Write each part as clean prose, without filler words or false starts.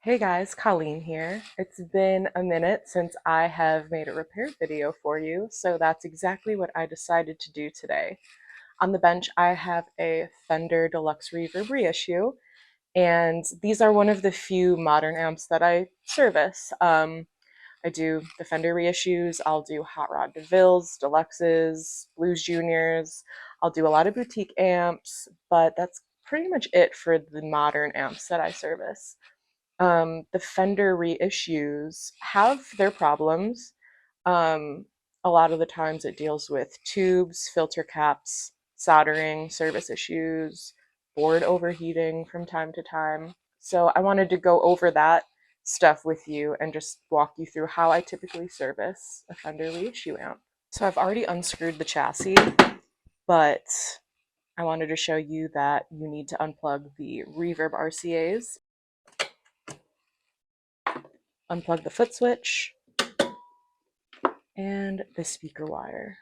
Hey guys, Colleen here. It's been a minute since I have made a repair video for you, so that's exactly what I decided to do today. On the bench, I have a Fender Deluxe Reverb reissue, and these are one of the few modern amps that I service. I do the Fender reissues, I'll do Hot Rod DeVilles, Deluxes, Blues Juniors, I'll do a lot of boutique amps, but that's pretty much it for the modern amps that I service. The Fender reissues have their problems. Um, a lot of the times it deals with tubes, filter caps, soldering, service issues, board overheating from time to time. So I wanted to go over that stuff with you and just walk you through how I typically service a Fender reissue amp. So I've already unscrewed the chassis, but I wanted to show you that you need to unplug the Reverb RCAs, unplug the foot switch, and the speaker wire.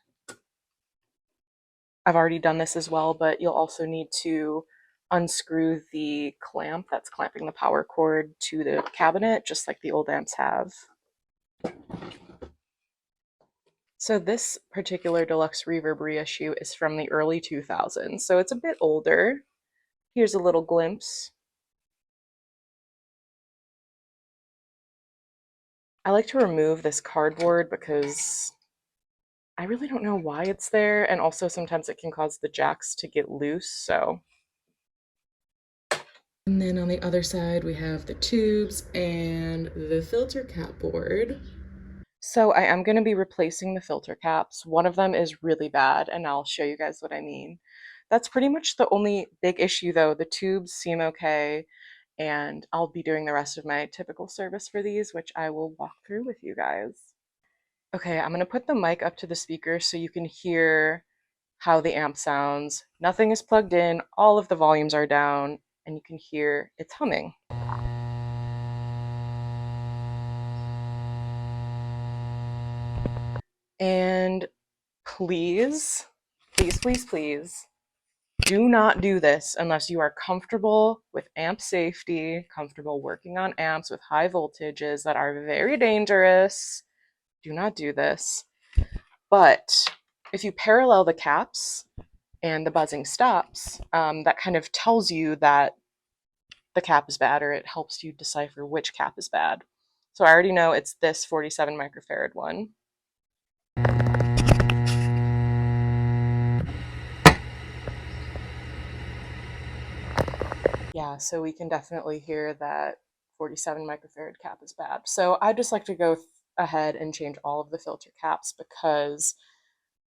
I've already done this as well, but you'll also need to unscrew the clamp that's clamping the power cord to the cabinet, just like the old amps have. So this particular Deluxe Reverb reissue is from the early 2000s, so it's a bit older. Here's a little glimpse. I like to remove this cardboard because I really don't know why it's there, and also sometimes it can cause the jacks to get loose, so. And then on the other side we have the tubes and the filter cap board. So I am going to be replacing the filter caps. One of them is really bad, and I'll show you guys what I mean. That's pretty much the only big issue though. The tubes seem okay, and I'll be doing the rest of my typical service for these, which I will walk through with you guys. Okay, I'm going to put the mic up to the speaker so you can hear how the amp sounds. Nothing is plugged in, all of the volumes are down, and you can hear it's humming. And please, please, please, please, do not do this unless you are comfortable with amp safety, comfortable working on amps with high voltages that are very dangerous. Do not do this. But if you parallel the caps and the buzzing stops, that kind of tells you that the cap is bad, or it helps you decipher which cap is bad. So I already know it's this 47 microfarad one. Yeah, so we can definitely hear that 47 microfarad cap is bad. So I just like to go ahead and change all of the filter caps because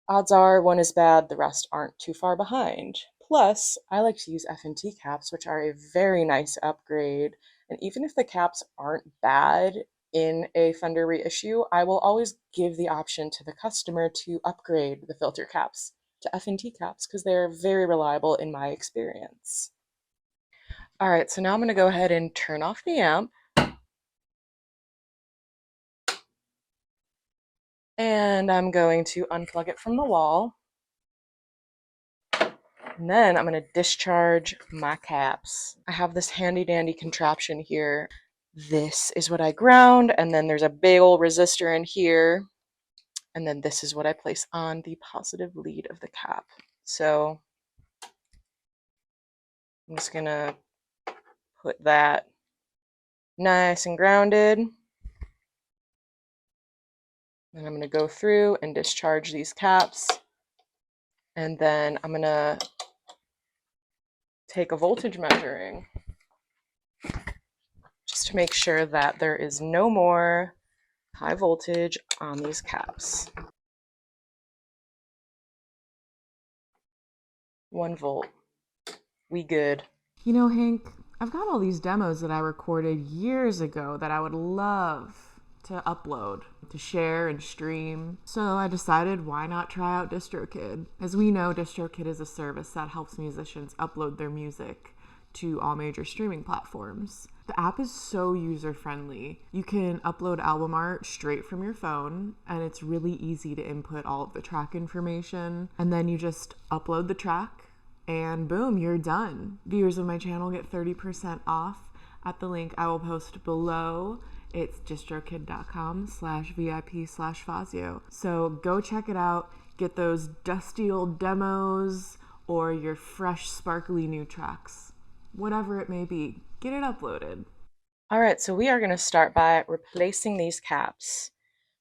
odds are one is bad, the rest aren't too far behind. Plus, I like to use F&T caps, which are a very nice upgrade. And even if the caps aren't bad in a Fender reissue, I will always give the option to the customer to upgrade the filter caps to F&T caps because they're very reliable in my experience. All right, so now I'm going to go ahead and turn off the amp. And I'm going to unplug it from the wall. And then I'm going to discharge my caps. I have this handy dandy contraption here. This is what I ground, and then there's a big old resistor in here. And then this is what I place on the positive lead of the cap. So I'm just going to put that nice and grounded. And I'm going to go through and discharge these caps. And then I'm going to take a voltage measuring just to make sure that there is no more high voltage on these caps. 1 volt. We good. You know, Hank, I've got all these demos that I recorded years ago that I would love to upload, to share and stream. So I decided, why not try out DistroKid? As we know, DistroKid is a service that helps musicians upload their music to all major streaming platforms. The app is so user-friendly. You can upload album art straight from your phone, and it's really easy to input all of the track information, and then you just upload the track, and boom, you're done. Viewers of my channel get 30% off at the link I will post below. It's distrokid.com/VIP/Fazio. So go check it out. Get those dusty old demos or your fresh, sparkly new tracks. Whatever it may be, get it uploaded. All right, so we are going to start by replacing these caps.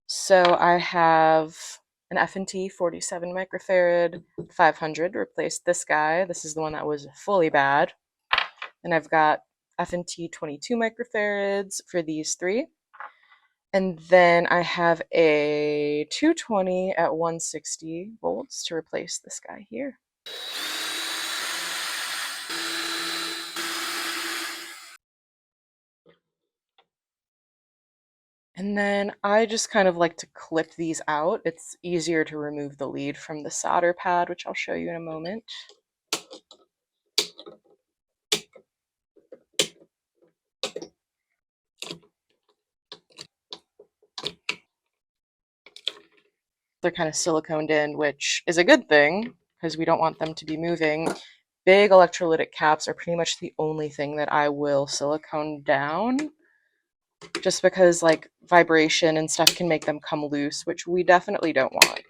So I have an F&T 47 microfarad 500, replaced this guy. This is the one that was fully bad. And I've got F&T 22 microfarads for these three. And then I have a 220 at 160 volts to replace this guy here. And then I just kind of like to clip these out. It's easier to remove the lead from the solder pad, which I'll show you in a moment. They're kind of siliconed in, which is a good thing because we don't want them to be moving. Big electrolytic caps are pretty much the only thing that I will silicone down, just because like vibration and stuff can make them come loose, which we definitely don't want.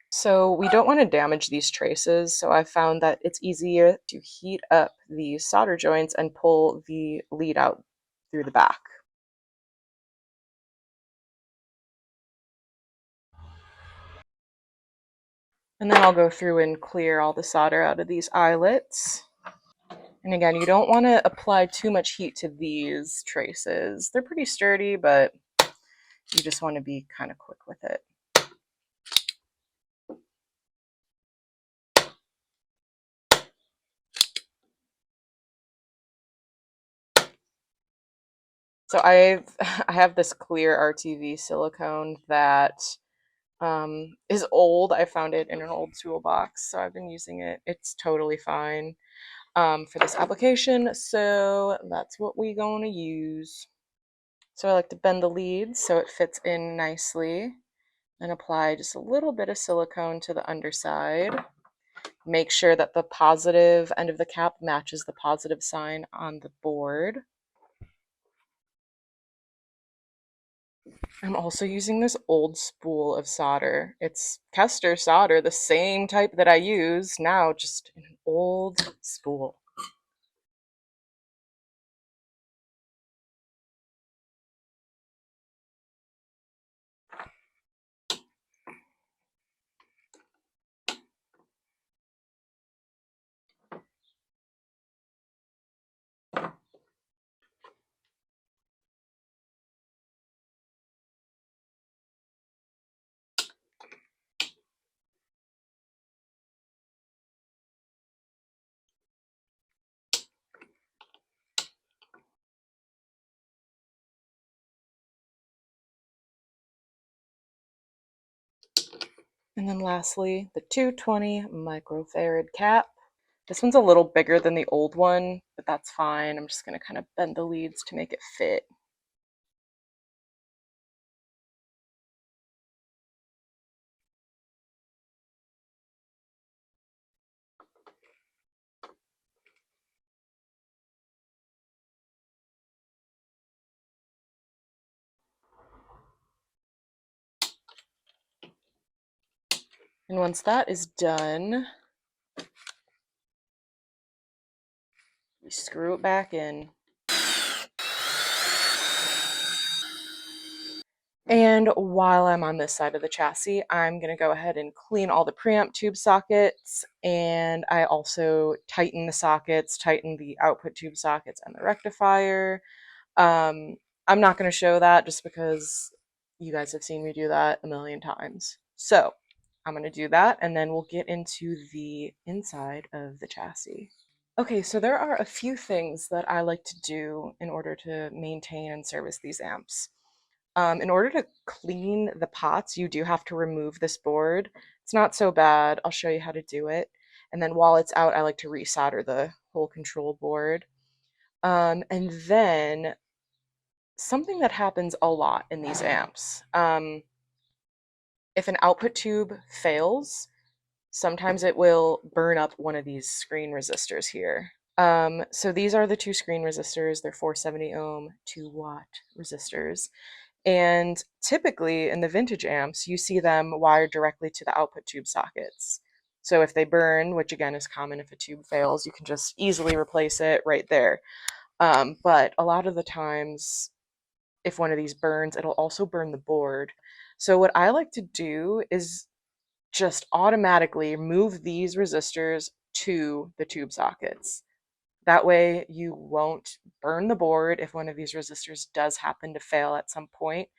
So we don't want to damage these traces, so I found that it's easier to heat up these solder joints and pull the lead out through the back. And then I'll go through and clear all the solder out of these eyelets. And again, you don't want to apply too much heat to these traces. They're pretty sturdy, but you just want to be kind of quick with it. So I have this clear RTV silicone that is old. I found it in an old toolbox, so I've been using it. It's totally fine for this application, so that's what we're going to use. So I like to bend the leads so it fits in nicely and apply just a little bit of silicone to the underside. Make sure that the positive end of the cap matches the positive sign on the board. I'm also using this old spool of solder. It's Kester solder, the same type that I use now, just in an old spool. And then lastly, the 220 microfarad cap. This one's a little bigger than the old one, but that's fine. I'm just going to kind of bend the leads to make it fit. And once that is done, we screw it back in. And while I'm on this side of the chassis, I'm going to go ahead and clean all the preamp tube sockets, and I also tighten the sockets, tighten the output tube sockets and the rectifier. I'm not going to show that just because you guys have seen me do that a million times. So I'm going to do that, and then we'll get into the inside of the chassis. Okay, so there are a few things that I like to do in order to maintain and service these amps. In order to clean the pots, you do have to remove this board. It's not so bad. I'll show you how to do it. And then while it's out, I like to resolder the whole control board. And then something that happens a lot in these amps, if an output tube fails, sometimes it will burn up one of these screen resistors here. So these are the two screen resistors. They're 470 ohm, 2 watt resistors. And typically in the vintage amps, you see them wired directly to the output tube sockets. So if they burn, which again is common if a tube fails, you can just easily replace it right there. But a lot of the times, if one of these burns, it'll also burn the board. So what I like to do is just automatically move these resistors to the tube sockets. That way you won't burn the board if one of these resistors does happen to fail at some point.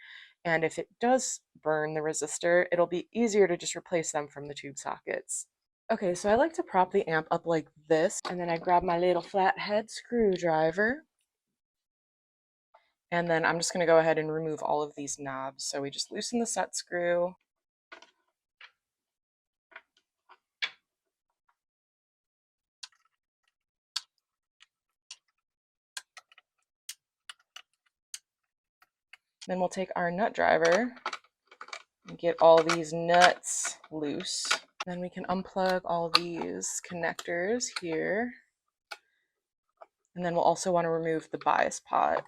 And if it does burn the resistor, it'll be easier to just replace them from the tube sockets. Okay, so I like to prop the amp up like this, and then I grab my little flathead screwdriver, and then I'm just going to go ahead and remove all of these knobs. So we just loosen the set screw. Then we'll take our nut driver and get all these nuts loose. Then we can unplug all these connectors here. And then we'll also want to remove the bias pot.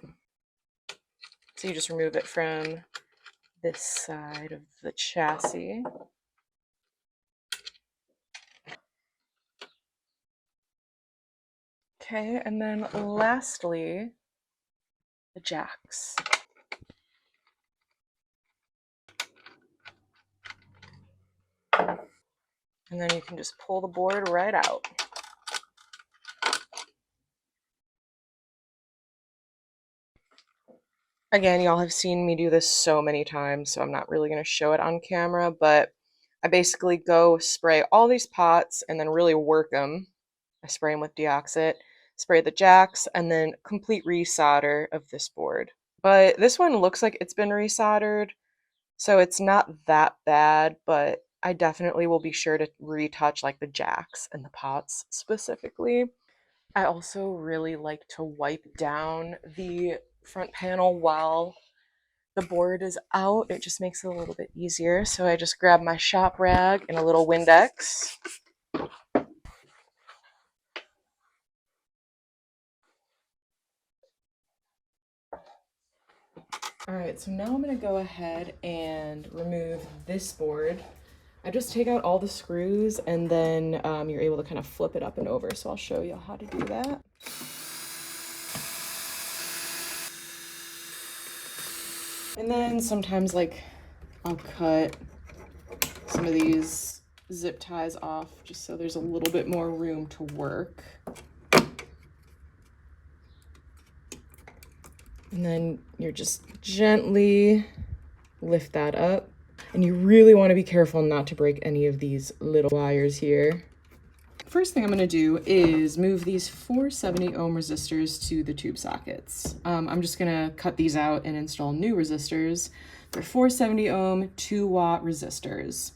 So you just remove it from this side of the chassis. Okay, and then lastly, the jacks. And then you can just pull the board right out. Again, y'all have seen me do this so many times, so I'm not really going to show it on camera, but I basically go spray all these pots and then really work them. I spray them with deoxit, spray the jacks, and then complete resolder of this board. But this one looks like it's been resoldered, so it's not that bad, but I definitely will be sure to retouch like the jacks and the pots specifically. I also really like to wipe down the front panel while the board is out. It just makes it a little bit easier. So I just grab my shop rag and a little Windex. All right, so now I'm gonna go ahead and remove this board. I just take out all the screws and then you're able to kind of flip it up and over. So I'll show you how to do that. And then sometimes like I'll cut some of these zip ties off just so there's a little bit more room to work. And then you're just gently lift that up. And you really want to be careful not to break any of these little wires here. First thing I'm going to do is move these 470 ohm resistors to the tube sockets. I'm just going to cut these out and install new resistors. They're 470 ohm, 2 watt resistors.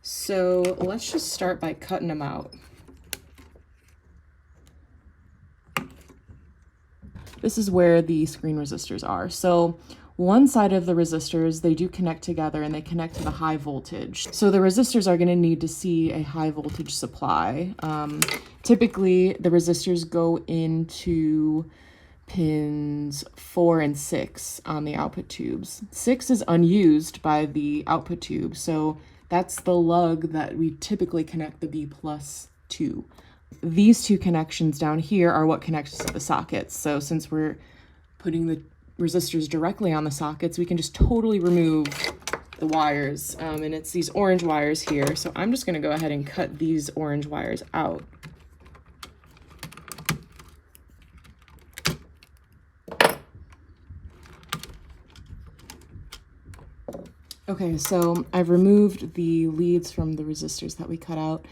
So let's just start by cutting them out. This is where the screen resistors are. So one side of the resistors, they do connect together and they connect to the high voltage. So the resistors are going to need to see a high voltage supply. Typically, the resistors go into pins 4 and 6 on the output tubes. 6 is unused by the output tube, so that's the lug that we typically connect the B plus to. These two connections down here are what connects to the sockets. So since we're putting the resistors directly on the sockets, we can just totally remove the wires. And it's these orange wires here. So I'm just going to go ahead and cut these orange wires out. Okay, so I've removed the leads from the resistors that we cut out.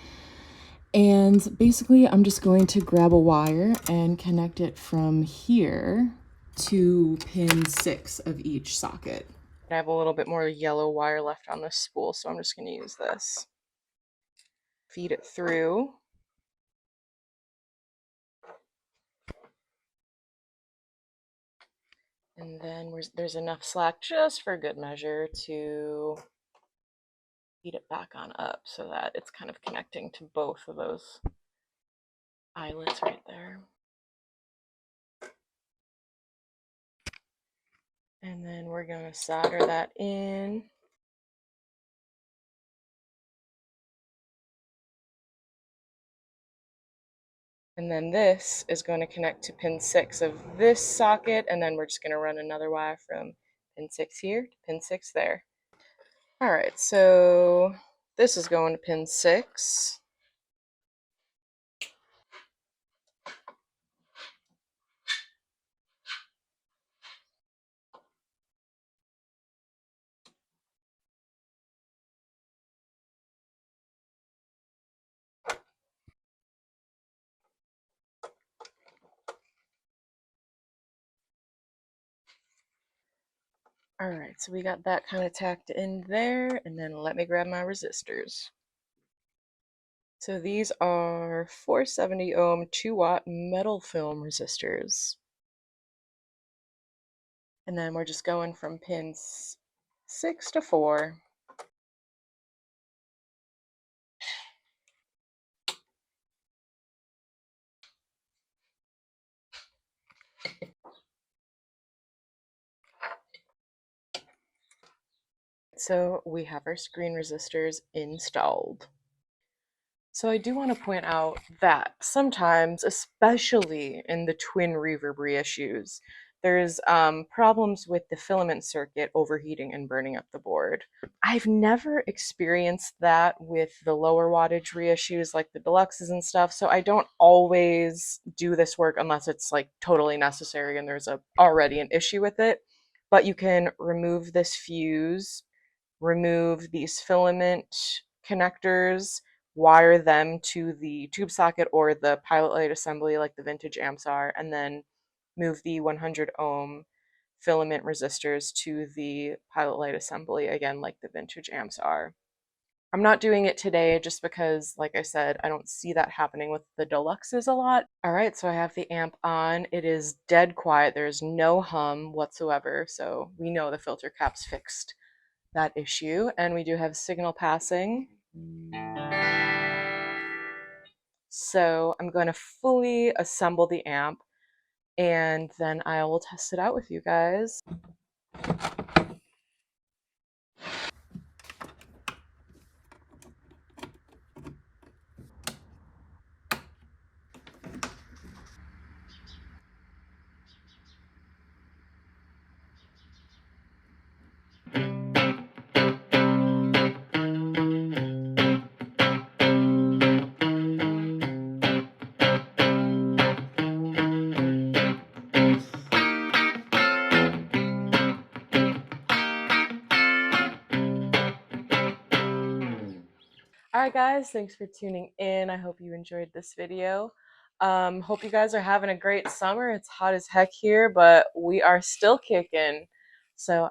And basically, I'm just going to grab a wire and connect it from here to pin 6 of each socket. I have a little bit more yellow wire left on this spool, so I'm just going to use this. Feed it through. And then there's enough slack just for good measure to feed it back on up so that it's kind of connecting to both of those eyelets right there. And then we're going to solder that in. And then this is going to connect to pin 6 of this socket, and then we're just going to run another wire from pin 6 here to pin 6 there. All right, so this is going to pin 6. All right, so we got that kind of tacked in there, and then let me grab my resistors. So these are 470 ohm 2-watt metal film resistors. And then we're just going from pins 6 to 4. So we have our screen resistors installed. So I do want to point out that sometimes, especially in the twin reverb reissues, there's problems with the filament circuit overheating and burning up the board. I've never experienced that with the lower wattage reissues like the Deluxes and stuff, so I don't always do this work unless it's like totally necessary and there's already an issue with it. But you can remove this fuse, remove these filament connectors, wire them to the tube socket or the pilot light assembly like the vintage amps are, and then move the 100 ohm filament resistors to the pilot light assembly again like the vintage amps are. I'm not doing it today just because, like I said, I don't see that happening with the Deluxes a lot. All right, so I have the amp on. It is dead quiet. There's no hum whatsoever, so we know the filter cap's fixed that issue. And we do have signal passing. So I'm going to fully assemble the amp and then I will test it out with you guys. All right, guys, thanks for tuning in. I hope you enjoyed this video. Hope you guys are having a great summer. It's hot as heck here, but we are still kicking. So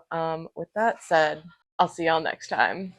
with that said, I'll see y'all next time.